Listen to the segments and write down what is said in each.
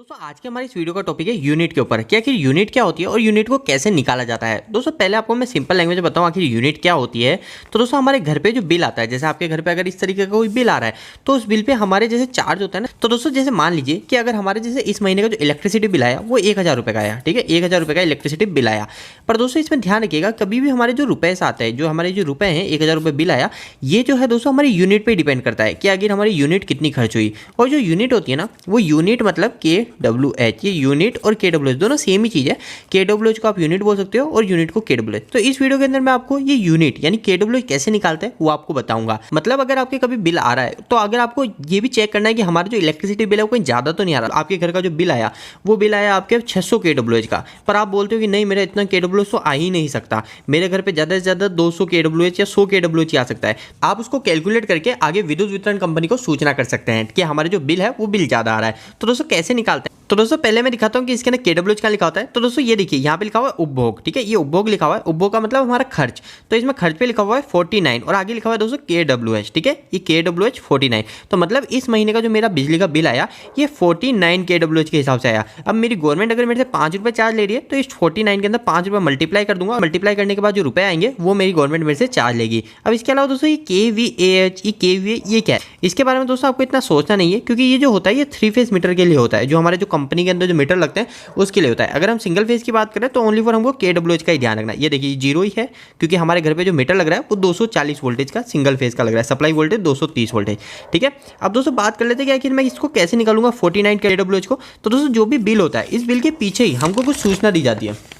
दोस्तों आज के हमारी इस वीडियो का टॉपिक है यूनिट के ऊपर कि आखिर यूनिट क्या होती है और यूनिट को कैसे निकाला जाता है। दोस्तों पहले आपको मैं सिंपल लैंग्वेज में बताऊं आखिर यूनिट क्या होती है। तो दोस्तों हमारे घर पे जो बिल आता है, जैसे आपके घर पे अगर इस तरीके का कोई बिल आ रहा है तो उस बिल पे हमारे जैसे चार्ज होता है ना। तो दोस्तों जैसे मान लीजिए कि अगर हमारे जैसे इस महीने का जो इलेक्ट्रिसिटी बिल आया वो 1000 रुपये का आया, ठीक है, 1000 रुपये का इलेक्ट्रिसिटी बिल आया। पर दोस्तों इसमें ध्यान रखिएगा कभी भी हमारे जो रुपए से आता है, जो हमारे जो रुपए हैं 1000 रुपये बिल आया, ये जो है दोस्तों हमारी यूनिट पे डिपेंड करता है कि आखिर हमारी यूनिट कितनी खर्च हुई। और जो यूनिट होती है ना वो यूनिट मतलब KWH, ये यूनिट और KWH दोनों सेम ही चीज़ है। KWH को आप यूनिट बोल सकते हो और यूनिट को KWH। तो इस वीडियो के अंदर मैं आपको ये यूनिट यानी KWH कैसे निकालते हैं वो आपको बताऊंगा। मतलब अगर आपके कभी बिल आ रहा है तो अगर आपको ये भी चेक करना है कि हमारा जो इलेक्ट्रिसिटी बिल है वो कहीं ज़्यादा तो नहीं आ रहा। आपके घर का जो बिल आया वो बिल आया आपके 600 KWH का, पर आप बोलते हो कि नहीं मेरा इतना KWH तो आ ही नहीं सकता, मेरे घर पे ज़्यादा से ज़्यादा 200 KWH या 100 KWH ही आ सकता है। आप उसको कैलकुलेट करके आगे विद्युत वितरण कंपनी को सूचना कर सकते हैं कि हमारे जो बिल है वो बिल ज़्यादा आ रहा है। तो दोस्तों कैसे निकालते हैं, तो दोस्तों पहले मैं दिखाता हूँ कि इसके अंदर KWH क्या लिखा होता है। तो दोस्तों ये देखिए यहाँ पे लिखा हुआ है उपभोग, ठीक है, ये उपभोग लिखा हुआ है। उपभोग का मतलब हमारा खर्च, तो इसमें खर्च पे लिखा हुआ है 49 और आगे लिखा हुआ है दोस्तों KWH, ठीक है, ये KWH 49। तो मतलब इस महीने का जो मेरा बिजली का बिल आया ये 49 KWH के हिसाब से आया। अब मेरी गवर्नमेंट अगर मेरे से 5 रुपये चार्ज ले रही है तो इस 49 के अंदर 5 रुपये मल्टीप्लाई कर दूंगा। मल्टीप्लाई करने के बाद जो रुपए आएंगे वो मेरी गवर्नमेंट मेरे से चार्ज लेगी। अब इसके अलावा दोस्तों ये KVAH, ये KVA ये क्या है, इसके बारे में दोस्तों आपको इतना सोचना नहीं है, क्योंकि ये जो होता है ये 3 फेज मीटर के लिए होता है। जो हमारे जो कंपनी के अंदर जो मीटर लगते हैं उसके लिए होता है। अगर हम सिंगल फेज की बात करें तो ओनली फॉर हमको KWH का ही ध्यान रखना है। ये देखिए जीरो ही है, क्योंकि हमारे घर पे जो मीटर लग रहा है वो 240 वोल्टेज का सिंगल फेज का लग रहा है, सप्लाई वोल्टेज 230 वोल्टेज, ठीक है। अब दोस्तों बात कर लेते हैं कि आखिर मैं इसको कैसे निकालूंगा 49 KWH को। तो दोस्तों जो भी बिल होता है इस बिल के पीछे ही हमको कुछ सूचना दी जाती है।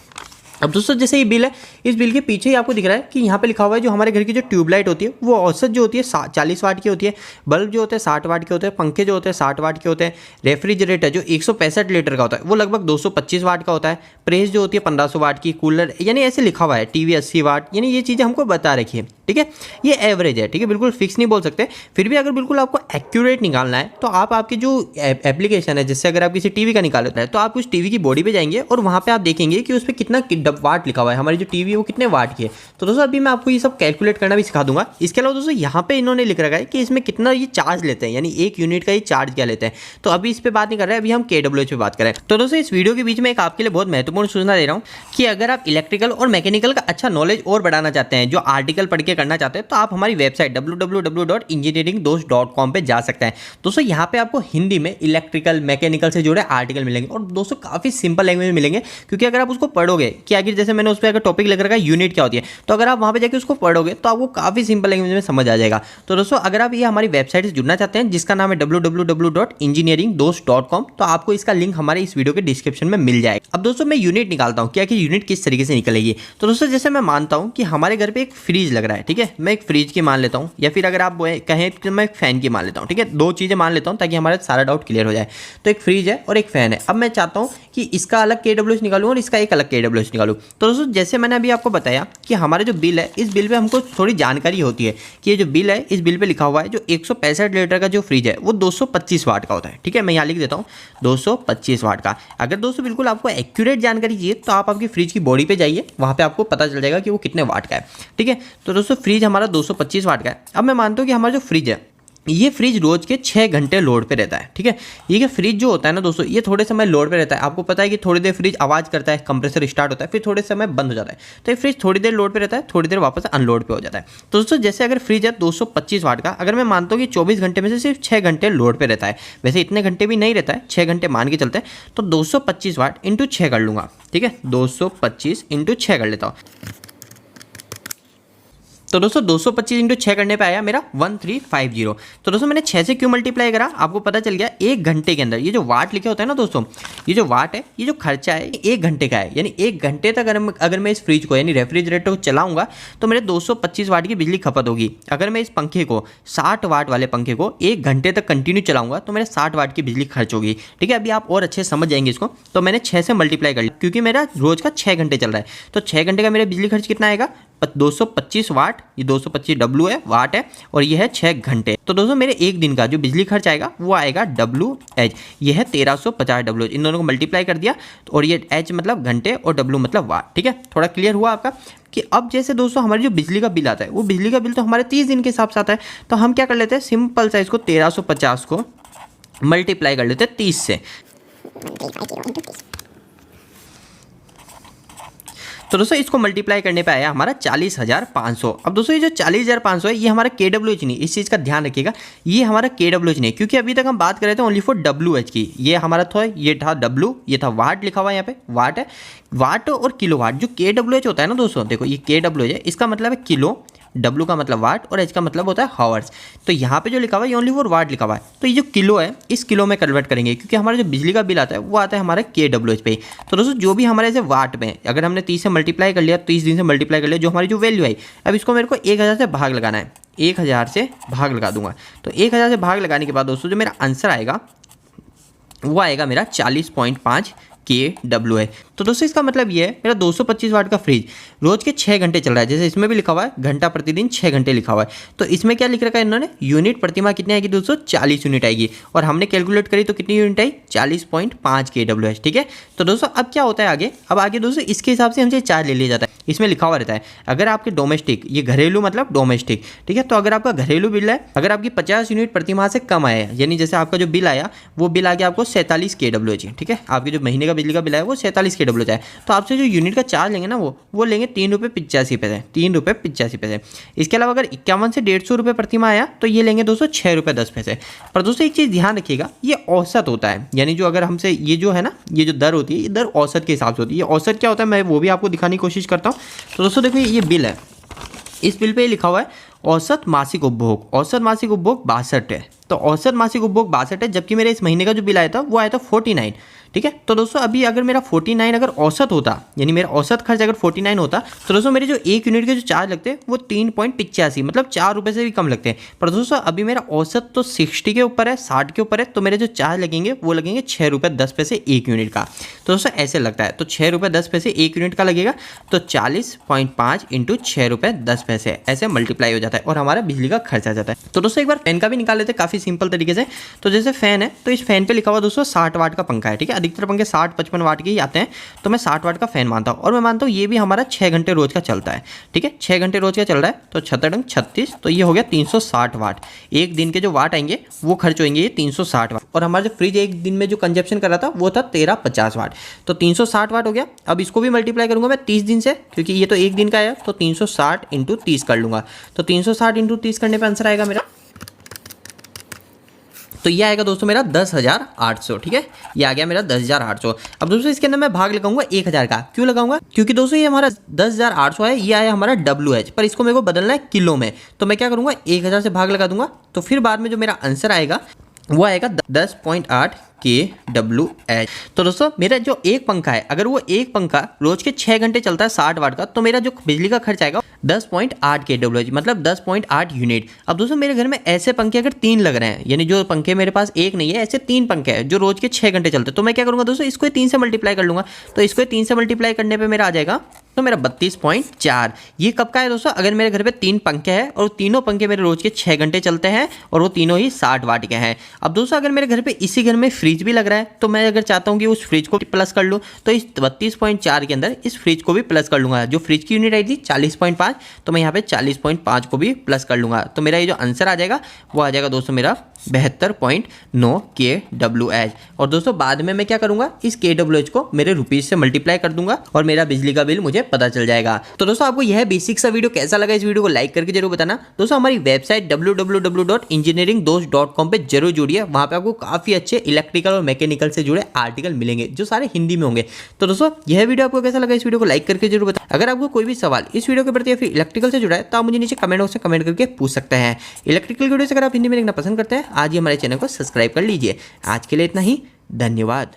अब दोस्तों जैसे ये बिल है, इस बिल के पीछे ही आपको दिख रहा है कि यहाँ पे लिखा हुआ है जो हमारे घर की जो ट्यूबलाइट होती है वो औसत जो होती है 40 वाट की होती है, बल्ब जो होते हैं 60 वाट के होते हैं, पंखे जो होते हैं 60 वाट के होते हैं, रेफ्रिजरेटर जो 165 लीटर का होता है वो लगभग 225 वाट का होता है, प्रेस जो होती है 1500 वाट की, कूलर यानी ऐसे लिखा हुआ है, टीवी 80 वाट, यानी ये चीज़ें हमको बता रखी है, ठीक है। ये एवरेज है, ठीक है, बिल्कुल फिक्स नहीं बोल सकते। फिर भी अगर बिल्कुल आपको एक्यूरेट निकालना है तो आप आपकी जो एप्लीकेशन है, जिससे अगर आप किसी टीवी का निकाल लेता है तो आप उस टीवी की बॉडी पे जाएंगे और वहाँ पे आप देखेंगे कि उस पर कितना वाट लिखा हुआ है, हमारी जो टीवी है वो कितने वाट की है। तो दोस्तों अभी मैं आपको ये सब कैलकुलेट करना भी सिखा दूंगा। इसके अलावा दोस्तों यहाँ पे इन्होंने लिख रखा है कि इसमें कितना ये चार्ज लेते हैं, यानी एक यूनिट का ही चार्ज क्या लेते हैं। तो अभी इस पे बात नहीं कर रहे हैं, अभी हम KWH पे बात करें। तो दोस्तों इस वीडियो के बीच में एक आपके लिए बहुत महत्वपूर्ण सूचना दे रहा हूँ कि अगर आप इलेक्ट्रिकल और मैकेनिकल का अच्छा नॉलेज और बढ़ाना चाहते हैं, जो आर्टिकल पढ़ के करना चाहते हैं, तो आप हमारी वेबसाइट www.engineeringdost.com पे जा सकते हैं। दोस्तों यहाँ पे आपको हिंदी में इलेक्ट्रिकल मैकेनिकल से जुड़े आर्टिकल मिलेंगे और दोस्तों काफ़ी सिंपल लैंग्वेज में मिलेंगे, क्योंकि अगर आप उसको पढ़ोगे कि आखिर जैसे मैंने उस पर अगर टॉपिक लग रखा है यूनिट क्या होती है, तो अगर आप वहाँ पे जाके उसको पढ़ोगे तो आपको काफ़ी सिंपल लैंग्वेज में समझ आ जाएगा। तो दोस्तों अगर आप ये हमारी वेबसाइट से जुड़ना चाहते हैं जिसका नाम है www.engineeringdost.com, तो आपको इसका लिंक हमारे इस वीडियो के डिस्क्रिप्शन में मिल जाएगा। अब दोस्तों मैं यूनिट निकालता हूँ कि आखिर यूनिट किस तरीके से निकलेगी। तो दोस्तों जैसे मैं मानता हूँ कि हमारे घर पे एक फ्रिज लग रहा है, ठीक है, मैं एक फ्रिज की मान लेता हूँ, या फिर अगर आप कहें तो मैं एक फैन की मान लेता हूँ, ठीक है, दो चीज़ें मान लेता हूँ ताकि हमारा सारा डाउट क्लियर हो जाए। तो एक फ्रिज है और एक फैन है। अब मैं चाहता हूँ कि इसका अलग KWH निकालूँ और इसका एक अलग KWH निकालूँ। तो दोस्तों जैसे मैंने अभी आपको बताया कि हमारे जो बिल है इस बिल पे हमको थोड़ी जानकारी होती है कि ये जो बिल है इस बिल पे लिखा हुआ है जो 165 लीटर का जो फ्रिज है वो 225 वाट का होता है, ठीक है, मैं यहाँ लिख देता हूँ 225 वाट का। अगर दोस्तों बिल्कुल आपको एक्यूरेट जानकारी चाहिए तो आप आपकी फ्रिज की बॉडी पे जाइए, वहाँ पे आपको पता चल जाएगा कि वो कितने वाट का है, ठीक है। तो दोस्तों फ्रिज हमारा 225 वाट का है। अब मैं मानता हूँ कि हमारा जो फ्रिज है ये फ्रिज रोज के 6 घंटे लोड पे रहता है, ठीक है। ये फ्रिज जो होता है ना दोस्तों ये थोड़े समय लोड पे रहता है। आपको पता है कि थोड़ी देर फ्रिज आवाज़ करता है, कंप्रेसर स्टार्ट होता है, फिर थोड़े समय बंद हो जाता है। तो ये फ्रिज थोड़ी देर लोड पे रहता है, थोड़ी देर वापस अनलोड पे हो जाता है। तो दोस्तों जैसे अगर फ्रिज है 225 वाट का, अगर मैं मानता हूँ कि 24 घंटे में से सिर्फ 6 घंटे लोड पे रहता है, वैसे इतने घंटे भी नहीं रहता है, 6 घंटे मान के चलते हैं, तो 225 वाट इंटू 6 कर लूँगा, ठीक है, 225 इंटू 6 कर लेता हूँ। तो दोस्तों 225 इंटू 6 करने पे आया मेरा 1350। तो दोस्तों मैंने 6 से क्यों मल्टीप्लाई करा, आपको पता चल गया। एक घंटे के अंदर ये जो वाट लिखे होता है ना दोस्तों, ये जो वाट है, ये जो खर्चा है 1 घंटे का है, यानी 1 घंटे तक अगर मैं इस फ्रिज को यानी रेफ्रिजरेटर को चलाऊंगा तो मेरे 225 वाट की बिजली खपत होगी। अगर मैं इस पंखे को 60 वाट वाले पंखे को 1 घंटे तक कंटिन्यू चलाऊंगा तो मेरे 60 वाट की बिजली खर्च होगी, ठीक है। अभी आप और अच्छे समझ जाएंगे इसको। तो मैंने 6 से मल्टीप्लाई कर लिया क्योंकि मेरा रोज का 6 घंटे चल रहा है, तो 6 घंटे का मेरा बिजली खर्च कितना आएगा 225 वाट, ये 225 W है, वाट है, और ये है 6 घंटे। तो दोस्तों मेरे एक दिन का जो बिजली खर्च आएगा वो आएगा WH, ये है 1350 WH। इन दोनों को मल्टीप्लाई कर दिया और ये H मतलब घंटे और W मतलब वाट, ठीक है। थोड़ा क्लियर हुआ आपका कि अब जैसे दोस्तों हमारी जो बिजली का बिल आता है वो बिजली का बिल तो हमारे 30 दिन के हिसाब से आता है। तो हम क्या कर लेते हैं, सिंपल सा इसको 1350 को मल्टीप्लाई कर लेते हैं 30 से। तो दोस्तों इसको मल्टीप्लाई करने पे आया हमारा 40,500। अब दोस्तों ये जो 40,500 है ये हमारा KWH नहीं, इस चीज़ का ध्यान रखिएगा, ये हमारा KWH नहीं, क्योंकि अभी तक हम बात कर रहे थे ओनली फॉर WH की। ये हमारा था, ये था W, ये था वाट लिखा हुआ है, यहाँ पे वाट है, वाट और किलो वाट। जो KWH होता है ना दोस्तों, देखो ये KWH है, इसका मतलब है किलो, W का मतलब वाट और H का मतलब होता है हावर्स। तो यहाँ पे जो लिखा हुआ है ये ओनली फॉर वाट लिखा हुआ है, तो ये जो किलो है इस किलो में कन्वर्ट करेंगे, क्योंकि हमारा जो बिजली का बिल आता है वो आता है हमारा KWH पे। तो दोस्तों जो भी हमारे ऐसे वाट में, अगर हमने 30 से मल्टीप्लाई कर लिया, 30 दिन से मल्टीप्लाई कर लिया, जो हमारी जो वैल्यू आई, अब इसको मेरे को 1000 से भाग लगाना है, 1000 से भाग लगा दूंगा। तो 1000 से भाग लगाने के बाद दोस्तों जो मेरा आंसर आएगा वो आएगा मेरा 40.5 KW है। तो दोस्तों इसका मतलब ये है मेरा 225 वाट का फ्रिज रोज के 6 घंटे चल रहा है, जैसे इसमें भी लिखा हुआ है घंटा प्रतिदिन 6 घंटे लिखा हुआ है। तो इसमें क्या लिख रखा है इन्होंने, यूनिट प्रतिमाह कितनी आएगी दोस्तों, 40 यूनिट आएगी, और हमने कैलकुलेट करी तो कितनी यूनिट आई, 40.5 KW। ठीक है, तो दोस्तों अब क्या होता है आगे, अब आगे दोस्तों इसके हिसाब से हमसे चार्ज ले लिया जाता है। इसमें लिखा हुआ रहता है अगर आपके डोमेस्टिक, ये घरेलू मतलब डोमेस्टिक, ठीक है, तो अगर आपका घरेलू बिल है, अगर आपकी 50 यूनिट प्रतिमाह से कम आया, यानी जैसे आपका जो बिल आया वो बिल आ गया आपको 47 KW। ठीक है, आपके जो महीने का बिजली का बिल है वो 47 KW है, तो आपसे जो यूनिट का चार्ज लेंगे ना वो लेंगे 3 रुपये 85 पैसे, 3 रुपये 85 पैसे। इसके अलावा अगर 51 से 150 रुपये प्रतिमाह आया तो ये लेंगे दोस्तों 6 रुपये 10 पैसे। पर दोस्तों एक चीज़ ध्यान रखिएगा, ये औसत होता है, यानी जो अगर हमसे ये जो है ना, ये जो दर होती है ये दर औसत के हिसाब से होती है। ये औसत क्या होता है मैं वो भी आपको दिखाने की कोशिश करता हूँ। तो दोस्तों देखो ये बिल है, इस बिल पे ये लिखा हुआ है औसत मासिक उपभोग, औसत मासिक उपभोग 62 है। तो औसत मासिक उपभोग 62 है, जबकि मेरे इस महीने का जो बिल आया था वो आया था 49। ठीक है, तो दोस्तों अभी अगर मेरा 49 अगर औसत होता, यानी मेरा औसत खर्च अगर 49 होता, तो दोस्तों मेरे जो 1 यूनिट के जो चार्ज लगते हैं वो 3.85 मतलब 4 रुपये से भी कम लगते हैं। पर दोस्तों अभी मेरा औसत तो 60 के ऊपर है, 60 के ऊपर है, तो मेरे जो चार्ज लगेंगे वो लगेंगे 6 रुपये 10 पैसे 1 यूनिट का। तो दोस्तों ऐसे लगता है, तो 6 रुपये 10 पैसे 1 यूनिट का लगेगा, तो 40.5 इंटू 6 रुपये 10 पैसे ऐसे मल्टीप्लाई हो जाता है और हमारा बिजली का खर्च आ जाता है। तो दोस्तों एक बार फैन का भी निकाल लेते हैं काफ़ी सिंपल तरीके से। तो जैसे फैन है, तो इस फैन पे लिखा हुआ दोस्तों 60 वाट का पंखा है। ठीक है, अधिकतर पंखे 60-55 वाट के ही आते हैं, तो मैं 60 वाट का फैन मानता हूँ, और मैं मानता हूँ ये भी हमारा 6 घंटे रोज का चलता है। ठीक है, 6 घंटे रोज का चल रहा है, तो 36, तो ये हो गया 360 वाट। एक दिन के जो वाट आएंगे वो खर्च होंगे ये 360 वाट, और हमारा जो फ्रिज एक दिन में जो कंजप्शन कर रहा था वो था 1350 वाट, तो 360 वाट हो गया। अब इसको भी मल्टीप्लाई करूंगा मैं 30 दिन से, क्योंकि ये तो एक दिन का है, तो 360 इंटू 30 कर लूंगा, तो 360 इंटू 30 करने पर आंसर आएगा मेरा, तो ये आएगा दोस्तों मेरा 10,800। ठीक है, ये आ गया मेरा 10,800। अब दोस्तों इसके अंदर मैं भाग लगाऊंगा 1000 का, क्यों लगाऊंगा, क्योंकि दोस्तों ये हमारा 10,800 है, ये आया हमारा WH, पर इसको मेरे को बदलना है किलो में, तो मैं क्या करूंगा 1000 से भाग लगा दूंगा, तो फिर बाद में जो मेरा आंसर आएगा वो आएगा 10.8 KWH। तो दोस्तों मेरा जो एक पंखा है, अगर वो एक पंखा रोज के 6 घंटे चलता है 60 वाट का, तो मेरा जो बिजली का खर्च आएगा 10.8 KWH मतलब 10.8 यूनिट। अब दोस्तों मेरे घर में ऐसे पंखे अगर 3 लग रहे हैं, यानी जो पंखे मेरे पास एक नहीं है, ऐसे 3 पंखे हैं जो रोज के 6 घंटे चलते हैं, तो मैं क्या करूंगा दोस्तों इसको 3 से मल्टीप्लाई कर लूंगा, तो इसको 3 से मल्टीप्लाई करने पर मेरा आ जाएगा तो मेरा 32.4। ये कब का है दोस्तों, अगर मेरे घर पे 3 पंखे हैं और तीनों पंखे मेरे रोज के 6 घंटे चलते हैं और वो तीनों ही 60 वाट के हैं। अब दोस्तों अगर मेरे घर पे इसी घर में फ्रिज भी लग रहा है, तो मैं अगर चाहता हूँ कि उस फ्रिज को प्लस कर लूँ, तो इस 32.4 के अंदर इस फ्रिज को भी प्लस कर लूँगा। जो फ्रिज की यूनिट आई थी 40.5, तो मैं यहाँ पे 40.5 को भी प्लस कर लूँगा, तो मेरा ये जो आंसर आ जाएगा वो आ जाएगा दोस्तों मेरा 72.9 KWH। और दोस्तों बाद में मैं क्या करूँगा, इस KWH को मेरे रुपीज़ से मल्टीप्लाई कर दूंगा और मेरा बिजली का बिल मुझे पता चल जाएगा। तो दोस्तों आपको यह बेसिक सा वीडियो कैसा लगा, इस वीडियो को लाइक करके जरूर बताना। दोस्तों हमारी वेबसाइट www.engineeringdost.com पे जरूर जुड़िए, वहाँ पे आपको काफ़ी अच्छे इलेक्ट्रिकल और मैकेनिकल से जुड़े आर्टिकल मिलेंगे जो सारे हिंदी में होंगे। तो दोस्तों यह वीडियो आपको कैसा लगा, इस वीडियो को लाइक करके जरूर बताना। अगर आपको कोई भी सवाल इस वीडियो के प्रति या फिर इलेक्ट्रिकल से जुड़ा है, तो आप मुझे नीचे कमेंट बॉक्स में कमेंट करके पूछ सकते हैं। इलेक्ट्रिकल वीडियो अगर आप हिंदी में देखना पसंद करते हैं, आज ही हमारे चैनल को सब्सक्राइब कर लीजिए। आज के लिए इतना ही, धन्यवाद।